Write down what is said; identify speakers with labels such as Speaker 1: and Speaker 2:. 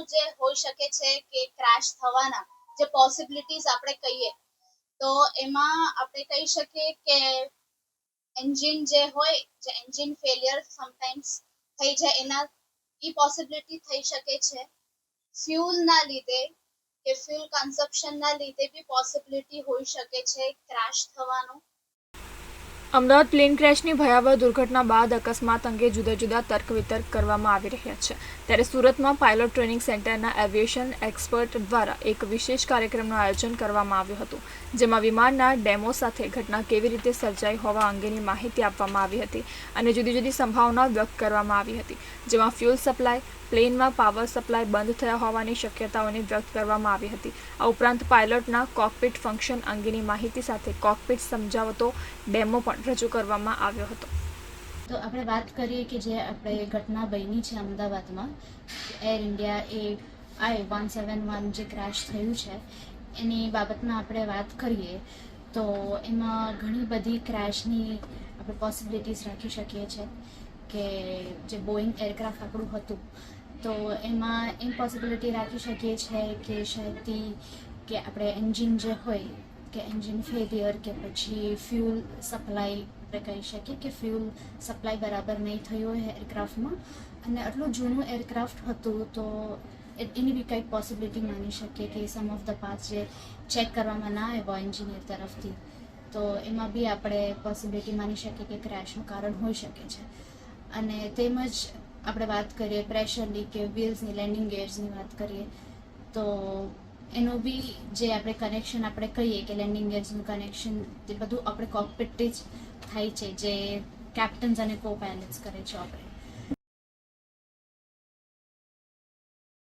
Speaker 1: જે હોઈ શકે છે કે ક્રેશ થવાના જે પોસિબિલિટીઝ આપણે કહીએ તો એમાં આપણે કહી શકીએ કે એન્જિન જે હોય જે એન્જિન ફેલિયર સમટાઈમ્સ થઈ જાય એના પોસિબિલિટી થઈ શકે છે. ફ્યુલ ના લીધે કે ફ્યુલ કન્ઝપ્શન ના લીધે બી પોસિબિલિટી હોઈ શકે છે ક્રેશ થવાનો.
Speaker 2: અમદાવાદ પ્લેન ક્રેશની ભયાવહ દુર્ઘટના બાદ અકસ્માત અંગે જુદા જુદા તર્ક વિતર્ક કરવામાં આવી રહ્યા છે. ત્યારે સુરતમાં પાયલોટ ટ્રેનિંગ સેન્ટરના એવિએશન એક્સપર્ટ દ્વારા એક વિશેષ કાર્યક્રમનું આયોજન કરવામાં આવ્યું હતું, જેમાં વિમાનના ડેમો સાથે ઘટના કેવી રીતે સર્જાઈ હોવા અંગેની માહિતી આપવામાં આવી હતી અને જુદી જુદી સંભાવનાઓ વ્યક્ત કરવામાં આવી હતી, જેમાં ફ્યુલ સપ્લાય, પ્લેનમાં પાવર સપ્લાય બંધ થયા હોવાની શક્યતાઓને વ્યક્ત કરવામાં આવી હતી. આ ઉપરાંત પાયલોટના કોકપિટ ફંક્શન અંગેની માહિતી સાથે કોકપિટ સમજાવતો ડેમો પણ રજૂ કરવામાં આવ્યો હતો.
Speaker 3: તો આપણે વાત કરીએ કે જે આપણે ઘટના બની છે અમદાવાદમાં એર ઇન્ડિયા AI-171 જે ક્રેશ થયું છે એની બાબતમાં આપણે વાત કરીએ તો એમાં ઘણી બધી ક્રેશની આપણે પોસિબિલિટીઝ રાખી શકીએ છીએ કે જે બોઈંગ એરક્રાફ્ટ આપણું હતું તો એમાં એમ પોસિબિલિટી રાખી શકીએ છીએ કે શાયદથી કે આપણે એન્જિન જે હોય કે એન્જિન ફેલિયર કે પછી ફ્યુલ સપ્લાય આપણે કહી શકીએ કે ફ્યુલ સપ્લાય બરાબર નહીં થયું હોય એરક્રાફ્ટમાં અને આટલું જૂનું એરક્રાફ્ટ હતું તો એની બી કંઈક પોસિબિલિટી માની શકીએ કે સમ ઓફ ધ પાર્ટ્સ જે ચેક કરવામાં ના આવ્યો એન્જિનિયર તરફથી તો એમાં બી આપણે પોસિબિલિટી માની શકીએ કે ક્રેશનું કારણ હોઈ શકે છે. અને તેમજ આપણે વાત કરીએ પ્રેશરની કે વ્હીલ્સની લેન્ડિંગ ગિયર્સની વાત કરીએ તો એનું બી જે આપણે કનેક્શન આપણે કહીએ કે લેન્ડિંગ ગિયર્સનું કનેક્શન તે બધું આપણે કોકપિટથી જ થાય છે જે કેપ્ટન્સ અને કો પાયલટ્સ કરે છે ઓપરેટ.